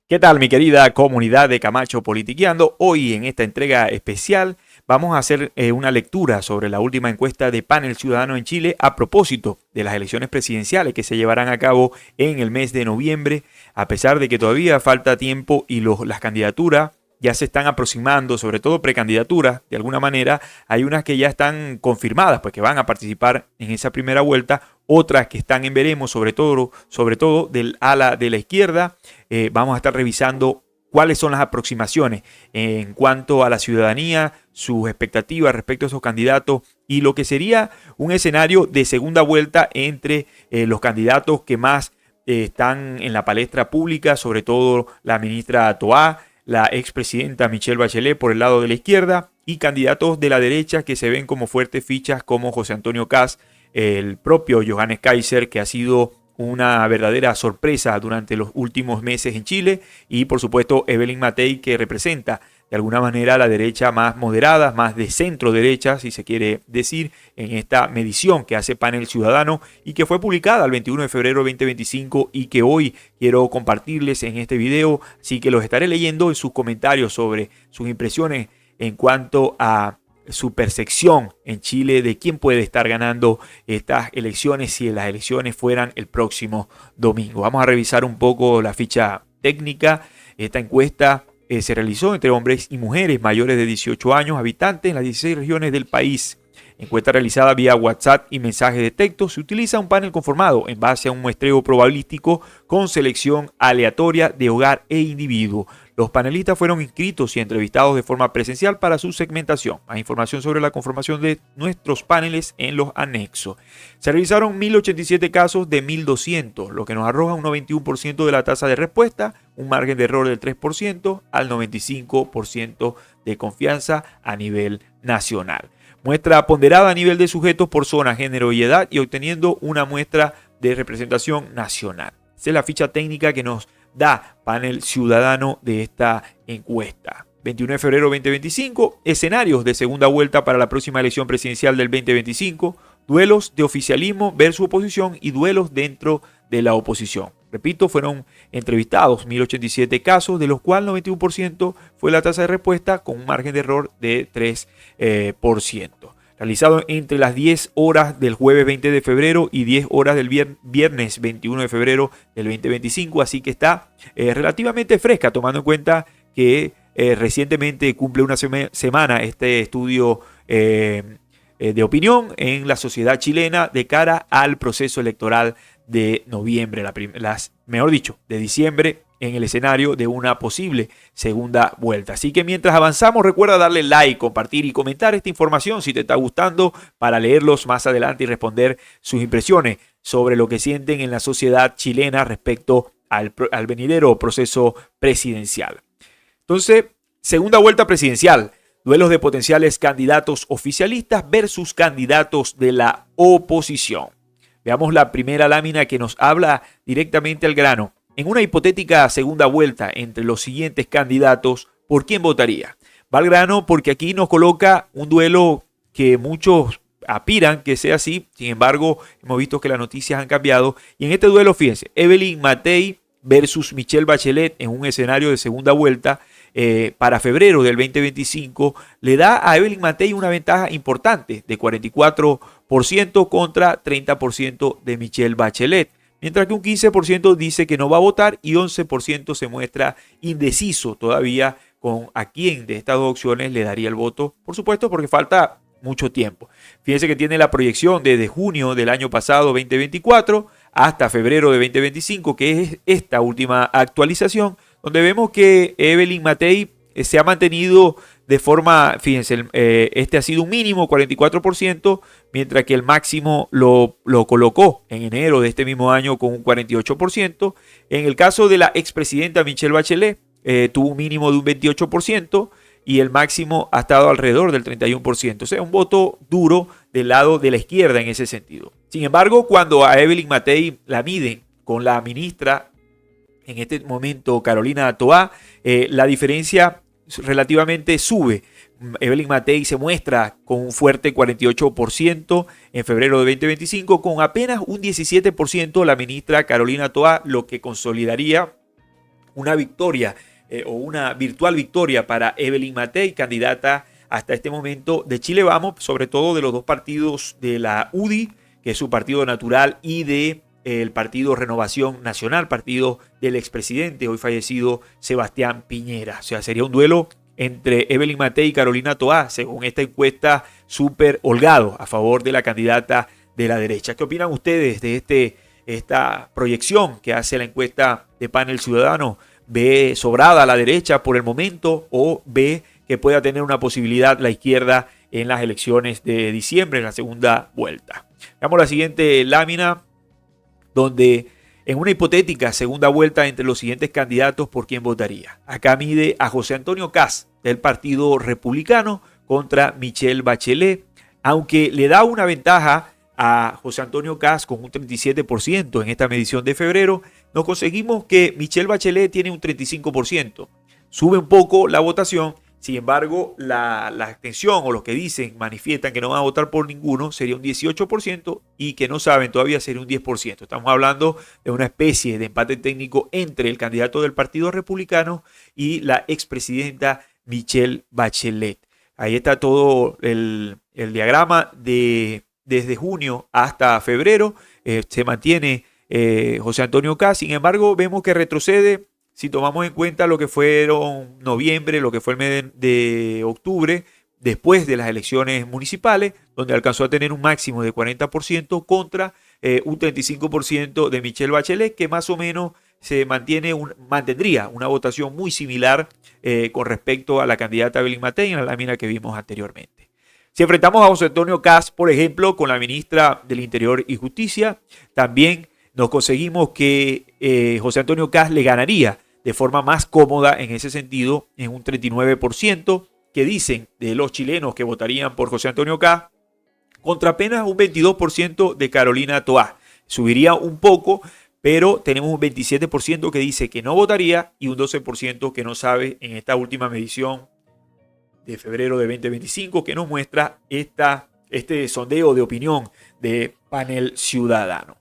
¿Qué tal, mi querida comunidad de Camacho Politiqueando? Hoy en esta entrega especial vamos a hacer una lectura sobre la última encuesta de Panel Ciudadano en Chile a propósito de las elecciones presidenciales que se llevarán a cabo en el mes de noviembre, a pesar de que todavía falta tiempo y las candidaturas ya se están aproximando, sobre todo precandidaturas, de alguna manera. Hay unas que ya están confirmadas, pues que van a participar en esa primera vuelta, otras que están en veremos, sobre todo del ala de la izquierda. Vamos a estar revisando cuáles son las aproximaciones en cuanto a la ciudadanía, sus expectativas respecto a esos candidatos y lo que sería un escenario de segunda vuelta entre los candidatos que más están en la palestra pública, sobre todo la ministra Toá, la expresidenta Michelle Bachelet por el lado de la izquierda y candidatos de la derecha que se ven como fuertes fichas como José Antonio Kast, el propio Johannes Kaiser, que ha sido una verdadera sorpresa durante los últimos meses en Chile, y por supuesto Evelyn Matei, que representa de alguna manera la derecha más moderada, más de centro derecha, si se quiere decir, en esta medición que hace Panel Ciudadano y que fue publicada el 21 de febrero de 2025 y que hoy quiero compartirles en este video, así que los estaré leyendo en sus comentarios sobre sus impresiones en cuanto a su percepción en Chile de quién puede estar ganando estas elecciones si las elecciones fueran el próximo domingo. Vamos a revisar un poco la ficha técnica. Esta encuesta se realizó entre hombres y mujeres mayores de 18 años, habitantes en las 16 regiones del país. Encuesta realizada vía WhatsApp y mensaje de texto. Se utiliza un panel conformado en base a un muestreo probabilístico con selección aleatoria de hogar e individuo. Los panelistas fueron inscritos y entrevistados de forma presencial para su segmentación. Más información sobre la conformación de nuestros paneles en los anexos. Se realizaron 1.087 casos de 1.200, lo que nos arroja un 91% de la tasa de respuesta, un margen de error del 3% al 95% de confianza a nivel nacional. Muestra ponderada a nivel de sujetos por zona, género y edad y obteniendo una muestra de representación nacional. Esa es la ficha técnica que nos da Panel Ciudadano de esta encuesta. 21 de febrero de 2025, escenarios de segunda vuelta para la próxima elección presidencial del 2025, duelos de oficialismo versus oposición y duelos dentro de la oposición. Repito, fueron entrevistados 1.087 casos, de los cuales 91% fue la tasa de respuesta con un margen de error de 3%. Realizado entre las 10 horas del jueves 20 de febrero y 10 horas del viernes 21 de febrero del 2025, así que está relativamente fresca, tomando en cuenta que recientemente cumple una semana este estudio de opinión en la sociedad chilena de cara al proceso electoral de noviembre, de diciembre, en el escenario de una posible segunda vuelta. Así que mientras avanzamos, recuerda darle like, compartir y comentar esta información si te está gustando, para leerlos más adelante y responder sus impresiones sobre lo que sienten en la sociedad chilena respecto al venidero proceso presidencial. Entonces, segunda vuelta presidencial. Duelos de potenciales candidatos oficialistas versus candidatos de la oposición. Veamos la primera lámina que nos habla directamente al grano. En una hipotética segunda vuelta entre los siguientes candidatos, ¿por quién votaría? Va al grano porque aquí nos coloca un duelo que muchos aspiran que sea así. Sin embargo, hemos visto que las noticias han cambiado. Y en este duelo, fíjense, Evelyn Matei versus Michelle Bachelet en un escenario de segunda vuelta para febrero del 2025, le da a Evelyn Matei una ventaja importante de 44% contra 30% de Michelle Bachelet. Mientras que un 15% dice que no va a votar y 11% se muestra indeciso todavía con a quién de estas dos opciones le daría el voto. Por supuesto, porque falta mucho tiempo. Fíjense que tiene la proyección desde junio del año pasado 2024 hasta febrero de 2025, que es esta última actualización, donde vemos que Evelyn Matei se ha mantenido de forma, fíjense, este ha sido un mínimo 44%, mientras que el máximo lo colocó en enero de este mismo año con un 48%. En el caso de la expresidenta Michelle Bachelet, tuvo un mínimo de un 28% y el máximo ha estado alrededor del 31%. O sea, un voto duro del lado de la izquierda en ese sentido. Sin embargo, cuando a Evelyn Matei la miden con la ministra, en este momento Carolina Toá, la diferencia relativamente sube. Evelyn Matei se muestra con un fuerte 48% en febrero de 2025, con apenas un 17% la ministra Carolina Toá, lo que consolidaría una victoria o una virtual victoria para Evelyn Matei, candidata hasta este momento de Chile Vamos, sobre todo de los dos partidos de la UDI, que es su partido natural, y de el partido Renovación Nacional, partido del expresidente hoy fallecido Sebastián Piñera. O sea, sería un duelo entre Evelyn Matei y Carolina Toá, según esta encuesta, súper holgado a favor de la candidata de la derecha. ¿Qué opinan ustedes de esta proyección que hace la encuesta de Panel Ciudadano? ¿Ve sobrada a la derecha por el momento o ve que pueda tener una posibilidad la izquierda en las elecciones de diciembre, en la segunda vuelta? Veamos la siguiente lámina, donde en una hipotética segunda vuelta entre los siguientes candidatos, ¿por quién votaría? Acá mide a José Antonio Kast del Partido Republicano contra Michelle Bachelet, aunque le da una ventaja a José Antonio Kast con un 37% en esta medición de febrero, nos conseguimos que Michelle Bachelet tiene un 35%. Sube un poco la votación. Sin embargo, la abstención o los que dicen, manifiestan que no van a votar por ninguno, sería un 18% y que no saben todavía sería un 10%. Estamos hablando de una especie de empate técnico entre el candidato del Partido Republicano y la expresidenta Michelle Bachelet. Ahí está todo el diagrama desde junio hasta febrero. Se mantiene José Antonio Kast. Sin embargo, vemos que retrocede. Si tomamos en cuenta lo que fueron noviembre, lo que fue el mes de octubre, después de las elecciones municipales, donde alcanzó a tener un máximo de 40% contra un 35% de Michelle Bachelet, que más o menos mantendría una votación muy similar con respecto a la candidata Evelyn Matei en la lámina que vimos anteriormente. Si enfrentamos a José Antonio Kast, por ejemplo, con la ministra del Interior y Justicia, también nos conseguimos que José Antonio Kast le ganaría de forma más cómoda en ese sentido, en un 39%, que dicen de los chilenos que votarían por José Antonio Kast, contra apenas un 22% de Carolina Toá. Subiría un poco, pero tenemos un 27% que dice que no votaría y un 12% que no sabe en esta última medición de febrero de 2025 que nos muestra este sondeo de opinión de Panel Ciudadano.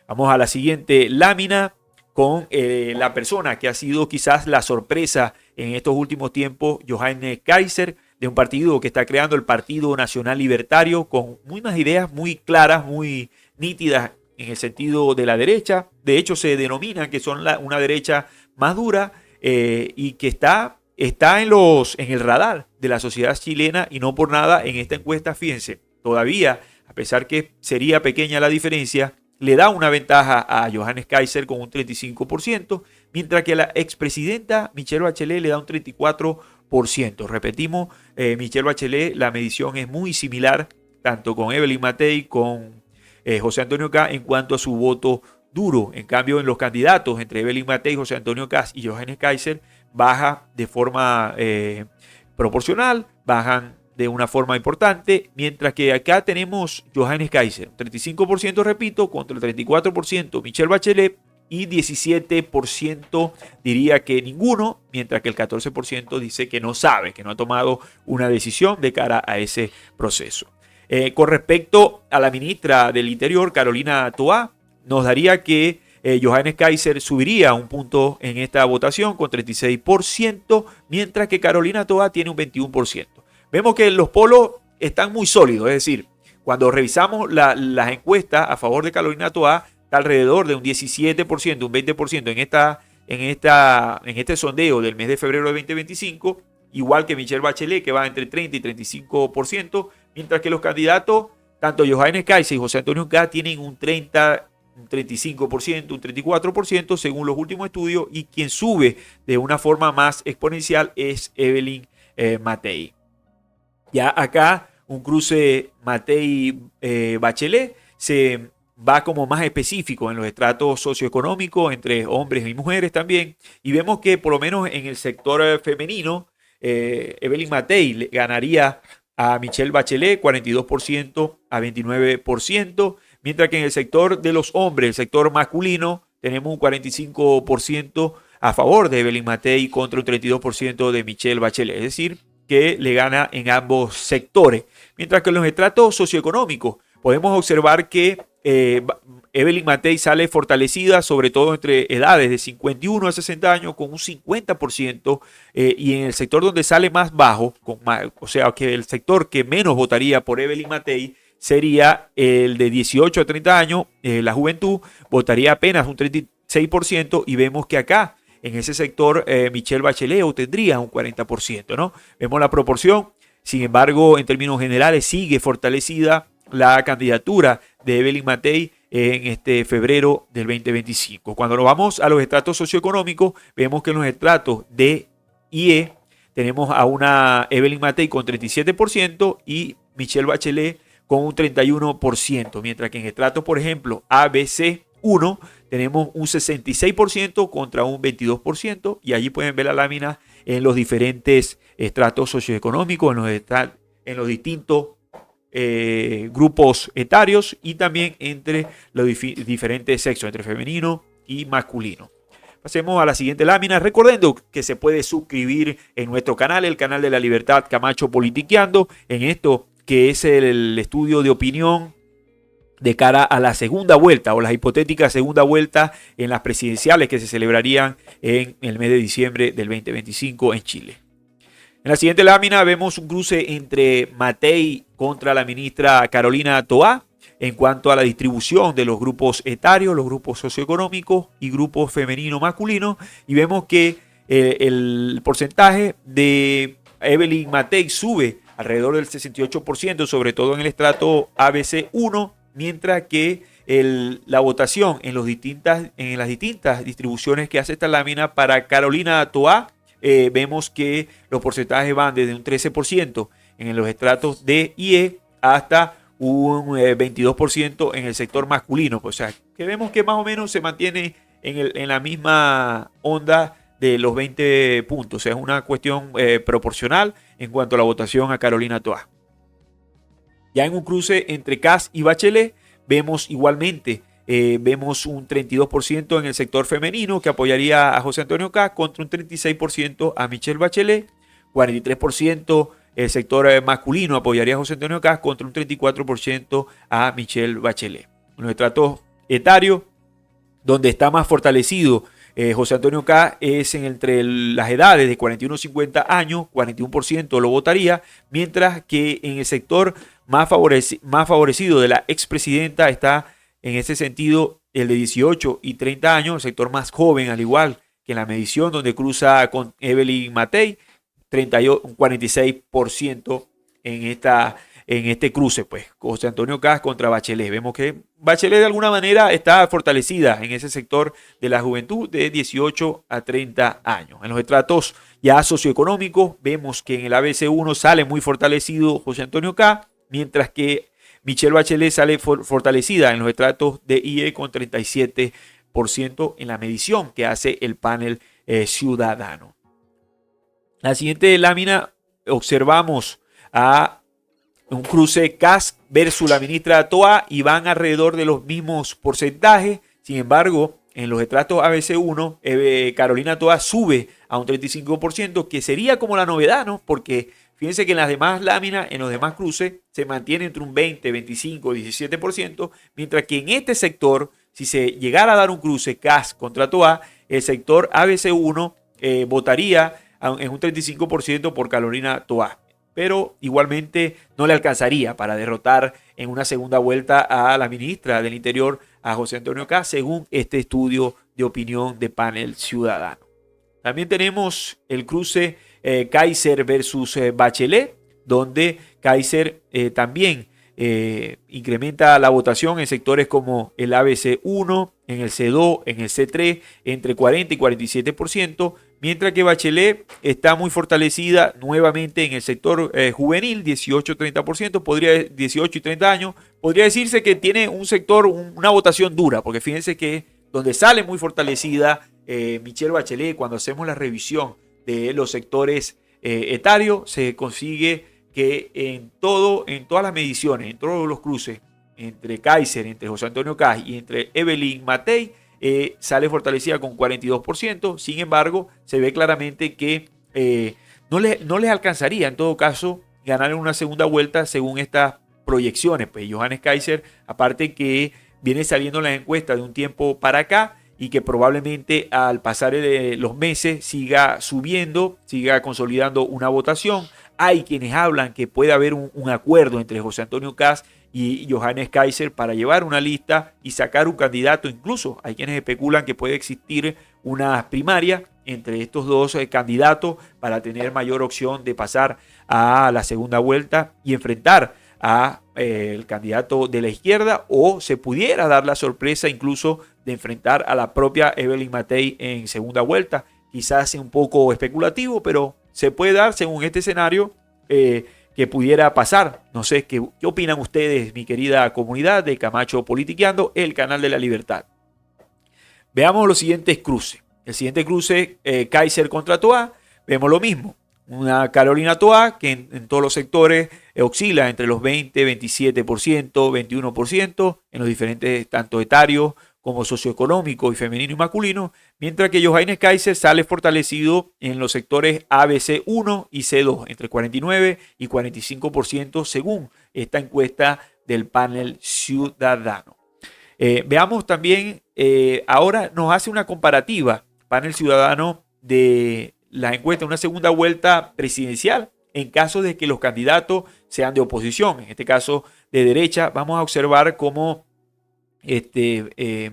Vamos a la siguiente lámina con la persona que ha sido quizás la sorpresa en estos últimos tiempos, Johannes Kaiser, de un partido que está creando el Partido Nacional Libertario, con unas ideas muy claras, muy nítidas en el sentido de la derecha. De hecho, se denominan que son una derecha más dura y que está en el radar de la sociedad chilena, y no por nada en esta encuesta, fíjense, todavía, a pesar que sería pequeña la diferencia, le da una ventaja a Johannes Kaiser con un 35%, mientras que a la expresidenta Michelle Bachelet le da un 34%. Repetimos, Michelle Bachelet, la medición es muy similar, tanto con Evelyn Matei, con José Antonio Kast, en cuanto a su voto duro. En cambio, en los candidatos entre Evelyn Matei, José Antonio Kast y Johannes Kaiser, baja de forma proporcional, bajan de una forma importante, mientras que acá tenemos Johannes Kaiser, 35% repito, contra el 34% Michelle Bachelet, y 17% diría que ninguno, mientras que el 14% dice que no sabe, que no ha tomado una decisión de cara a ese proceso. Con respecto a la ministra del Interior, Carolina Toá, nos daría que Johannes Kaiser subiría un punto en esta votación con 36%, mientras que Carolina Toá tiene un 21%. Vemos que los polos están muy sólidos, es decir, cuando revisamos las encuestas a favor de Carolina Toá, está alrededor de un 17%, un 20% en este sondeo del mes de febrero de 2025, igual que Michelle Bachelet, que va entre 30 y 35%, mientras que los candidatos, tanto Johannes Kaiser y José Antonio Kast, tienen un 30%, un 35%, un 34% según los últimos estudios, y quien sube de una forma más exponencial es Evelyn Matei. Ya acá un cruce Matei-Bachelet se va como más específico en los estratos socioeconómicos entre hombres y mujeres también, y vemos que por lo menos en el sector femenino, Evelyn Matei ganaría a Michelle Bachelet 42% a 29%, mientras que en el sector de los hombres, el sector masculino, tenemos un 45% a favor de Evelyn Matei contra un 32% de Michelle Bachelet, es decir, que le gana en ambos sectores. Mientras que en los estratos socioeconómicos podemos observar que Evelyn Matei sale fortalecida, sobre todo entre edades de 51 a 60 años, con un 50%, y en el sector donde sale más bajo, o sea, que el sector que menos votaría por Evelyn Matei sería el de 18 a 30 años, la juventud votaría apenas un 36%, y vemos que acá, en ese sector, Michelle Bachelet obtendría un 40%, ¿no? Vemos la proporción. Sin embargo, en términos generales, sigue fortalecida la candidatura de Evelyn Matei en este febrero del 2025. Cuando nos vamos a los estratos socioeconómicos, vemos que en los estratos D y E tenemos a una Evelyn Matei con 37% y Michelle Bachelet con un 31%, mientras que en estratos, por ejemplo, ABC1 tenemos un 66% contra un 22%, y allí pueden ver la lámina en los diferentes estratos socioeconómicos, en los distintos grupos etarios, y también entre los diferentes sexos, entre femenino y masculino. Pasemos a la siguiente lámina, recordando que se puede suscribir en nuestro canal, el canal de la Libertad Camacho Politiqueando, en esto que es el estudio de opinión de cara a la segunda vuelta o las hipotéticas segunda vuelta en las presidenciales que se celebrarían en el mes de diciembre del 2025 en Chile. En la siguiente lámina vemos un cruce entre Matei contra la ministra Carolina Toá en cuanto a la distribución de los grupos etarios, los grupos socioeconómicos y grupos femenino-masculino, y vemos que el porcentaje de Evelyn Matei sube alrededor del 68%, sobre todo en el estrato ABC1, mientras que la votación en las distintas distribuciones que hace esta lámina para Carolina Toá, vemos que los porcentajes van desde un 13% en los estratos D y E hasta un 22% en el sector masculino. O sea, que vemos que más o menos se mantiene en la misma onda de los 20 puntos. O sea, es una cuestión proporcional en cuanto a la votación a Carolina Toá. Ya en un cruce entre Kast y Bachelet, vemos igualmente vemos un 32% en el sector femenino que apoyaría a José Antonio Kast contra un 36% a Michelle Bachelet, 43% el sector masculino apoyaría a José Antonio Kast contra un 34% a Michelle Bachelet. En los estratos etarios, donde está más fortalecido José Antonio Kast es entre las edades de 41 a 50 años, 41% lo votaría, mientras que en el sector más favorecido de la expresidenta está en ese sentido el de 18 y 30 años, el sector más joven, al igual que en la medición donde cruza con Evelyn Matei, 46% en este cruce, pues, José Antonio Kast contra Bachelet. Vemos que Bachelet de alguna manera está fortalecida en ese sector de la juventud de 18 a 30 años. En los estratos ya socioeconómicos, vemos que en el ABC1 sale muy fortalecido José Antonio Kast, mientras que Michelle Bachelet sale fortalecida en los estratos de IE con 37% en la medición que hace el panel ciudadano. La siguiente lámina observamos a un cruce Kast versus la ministra Toá y van alrededor de los mismos porcentajes. Sin embargo, en los estratos ABC1, Carolina Toá sube a un 35%, que sería como la novedad, ¿no? Porque fíjense que en las demás láminas, en los demás cruces, se mantiene entre un 20, 25, 17%, mientras que en este sector, si se llegara a dar un cruce Kast contra Toá, el sector ABC1 votaría en un 35% por Carolina Toá, pero igualmente no le alcanzaría para derrotar en una segunda vuelta a la ministra del Interior, a José Antonio Kast, según este estudio de opinión de panel ciudadano. También tenemos el cruce Kaiser versus Bachelet, donde Kaiser también incrementa la votación en sectores como el ABC1, en el C2, en el C3, entre 40 y 47%, mientras que Bachelet está muy fortalecida nuevamente en el sector juvenil, 18-30%, 18 y 30 años. Podría decirse que tiene un sector, una votación dura, porque fíjense que donde sale muy fortalecida Michelle Bachelet, cuando hacemos la revisión de los sectores etarios, se consigue que en todas las mediciones, en todos los cruces, entre Kaiser, entre José Antonio Kast y entre Evelyn Matei, sale fortalecida con 42%. Sin embargo, se ve claramente que no les alcanzaría en todo caso ganar en una segunda vuelta según estas proyecciones. Pues Johannes Kaiser, aparte que viene saliendo en las encuestas de un tiempo para acá y que probablemente al pasar los meses siga subiendo, siga consolidando una votación. Hay quienes hablan que puede haber un acuerdo entre José Antonio Kast y Johannes Kaiser para llevar una lista y sacar un candidato. Incluso hay quienes especulan que puede existir una primaria entre estos dos candidatos para tener mayor opción de pasar a la segunda vuelta y enfrentar a el candidato de la izquierda, o se pudiera dar la sorpresa incluso de enfrentar a la propia Evelyn Matei en segunda vuelta. Quizás sea un poco especulativo, pero se puede dar según este escenario que pudiera pasar. No sé, ¿qué opinan ustedes, mi querida comunidad de Camacho Politiqueando, el canal de la libertad? Veamos los siguientes cruces. El siguiente cruce, Kaiser contra Toá, vemos lo mismo. Una Carolina Toá que en todos los sectores oscila entre los 20, 27%, 21% en los diferentes tanto etarios como socioeconómico y femenino y masculino, mientras que Johannes Kaiser sale fortalecido en los sectores ABC1 y C2, entre 49 y 45% según esta encuesta del panel ciudadano. Veamos también, ahora nos hace una comparativa, panel ciudadano, de la encuesta, una segunda vuelta presidencial en caso de que los candidatos sean de oposición, en este caso de derecha. Vamos a observar cómo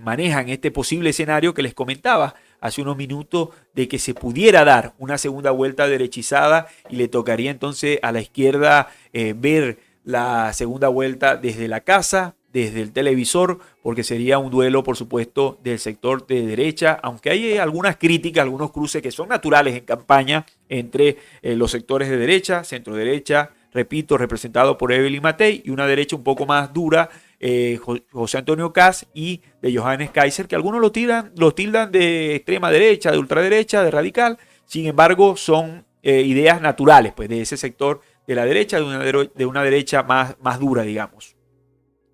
manejan este posible escenario que les comentaba hace unos minutos, de que se pudiera dar una segunda vuelta derechizada y le tocaría entonces a la izquierda ver la segunda vuelta desde la casa, desde el televisor, porque sería un duelo, por supuesto, del sector de derecha, aunque hay algunas críticas, algunos cruces que son naturales en campaña entre los sectores de derecha, centro derecha, repito, representado por Evelyn Matei, y una derecha un poco más dura, José Antonio Kast y de Johannes Kaiser, que algunos lo tildan de extrema derecha, de ultraderecha, de radical. Sin embargo, son ideas naturales pues, de ese sector de la derecha, de una derecha más dura, digamos.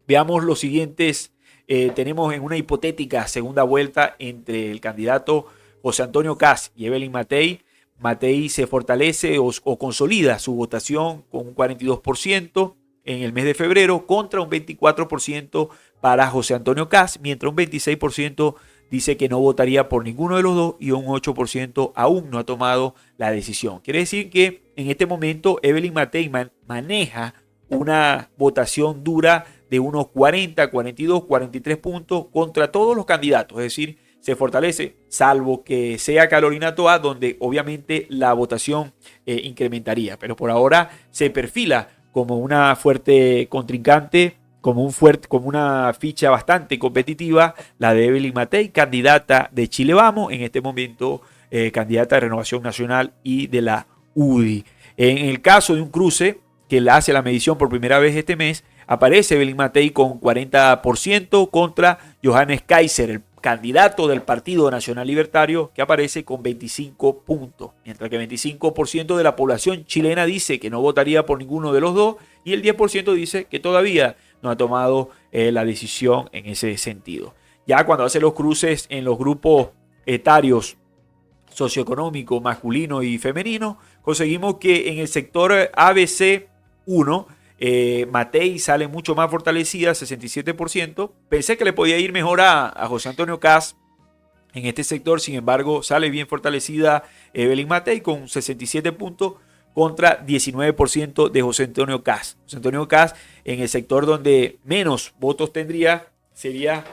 Veamos los siguientes. Tenemos en una hipotética segunda vuelta entre el candidato José Antonio Kast y Evelyn Matei. Matei se fortalece o consolida su votación con un 42% en el mes de febrero contra un 24% para José Antonio Kast, mientras un 26% dice que no votaría por ninguno de los dos y un 8% aún no ha tomado la decisión. Quiere decir que en este momento Evelyn Matei maneja una votación dura de unos 40, 42, 43 puntos contra todos los candidatos, es decir, se fortalece, salvo que sea Carolina Toá, donde obviamente la votación incrementaría, pero por ahora se perfila como una fuerte contrincante, como una ficha bastante competitiva, la de Evelyn Matei, candidata de Chile Vamos, en este momento candidata de Renovación Nacional y de la UDI. En el caso de un cruce que la hace la medición por primera vez este mes, aparece Evelyn Matei con 40% contra Johannes Kaiser, el candidato del Partido Nacional Libertario, que aparece con 25 puntos, mientras que 25% de la población chilena dice que no votaría por ninguno de los dos y el 10% dice que todavía no ha tomado la decisión en ese sentido. Ya cuando hace los cruces en los grupos etarios socioeconómico masculino y femenino, conseguimos que en el sector ABC1 Matei sale mucho más fortalecida, 67%. Pensé que le podía ir mejor a José Antonio Kast en este sector, sin embargo sale bien fortalecida Evelyn Matei con 67 puntos contra 19% de José Antonio Kast. José Antonio Kast en el sector donde menos votos tendría sería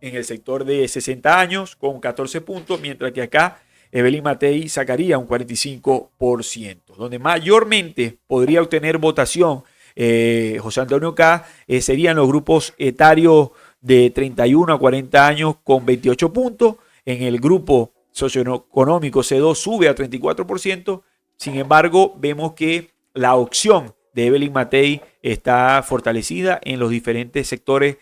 en el sector de 60 años con 14 puntos, mientras que acá Evelyn Matei sacaría un 45%. Donde mayormente podría obtener votación José Antonio Kast serían los grupos etarios de 31 a 40 años con 28 puntos. En el grupo socioeconómico C2 sube a 34%. Sin embargo, vemos que la opción de Evelyn Matei está fortalecida en los diferentes sectores,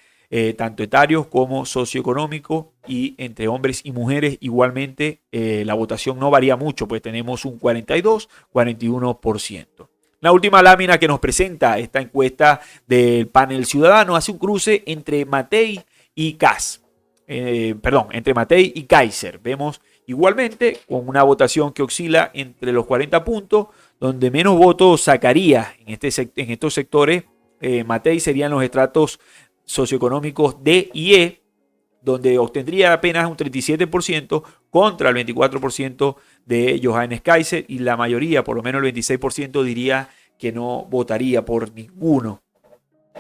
tanto etarios como socioeconómicos, y entre hombres y mujeres igualmente la votación no varía mucho, pues tenemos un 42-41%. La última lámina que nos presenta esta encuesta del panel ciudadano hace un cruce entre Matei y Kast. Entre Matei y Kaiser. Vemos igualmente con una votación que oscila entre los 40 puntos, donde menos votos sacaría en estos sectores. Matei serían los estratos socioeconómicos D y E, donde obtendría apenas un 37% contra el 24% de Johannes Kaiser, y la mayoría, por lo menos el 26%, diría que no votaría por ninguno.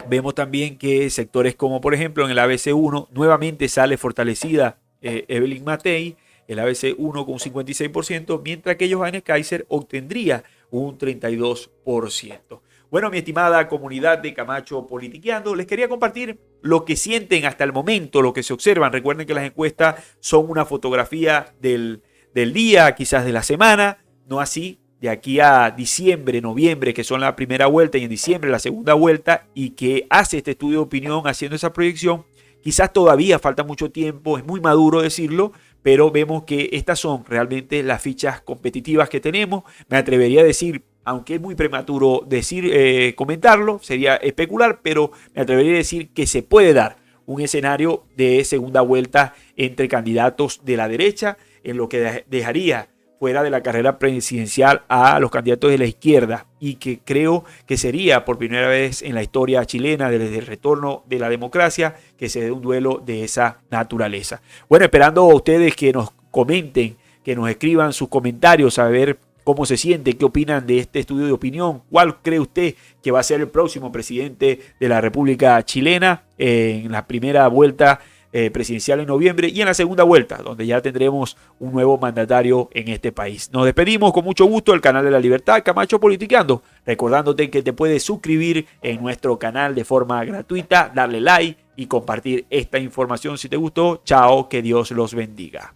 Vemos también que sectores como, por ejemplo, en el ABC1 nuevamente sale fortalecida Evelyn Matei, el ABC1 con un 56%, mientras que Johannes Kaiser obtendría un 32%. Bueno, mi estimada comunidad de Camacho Politiqueando, les quería compartir lo que sienten hasta el momento, lo que se observan. Recuerden que las encuestas son una fotografía del día, quizás de la semana, no así de aquí a diciembre, noviembre, que son la primera vuelta, y en diciembre la segunda vuelta, y que hace este estudio de opinión haciendo esa proyección. Quizás todavía falta mucho tiempo, es muy maduro decirlo, pero vemos que estas son realmente las fichas competitivas que tenemos. Me atrevería a decir, aunque es muy prematuro comentarlo, sería especular, pero me atrevería a decir que se puede dar un escenario de segunda vuelta entre candidatos de la derecha, en lo que dejaría fuera de la carrera presidencial a los candidatos de la izquierda, y que creo que sería por primera vez en la historia chilena desde el retorno de la democracia que se dé un duelo de esa naturaleza. Bueno, esperando a ustedes que nos comenten, que nos escriban sus comentarios, a ver cómo se sienten, qué opinan de este estudio de opinión, cuál cree usted que va a ser el próximo presidente de la República Chilena en la primera vuelta presidencial en noviembre, y en la segunda vuelta, donde ya tendremos un nuevo mandatario en este país. Nos despedimos con mucho gusto del canal de la Libertad, Camacho Politiqueando, recordándote que te puedes suscribir en nuestro canal de forma gratuita, darle like y compartir esta información si te gustó. Chao, que Dios los bendiga.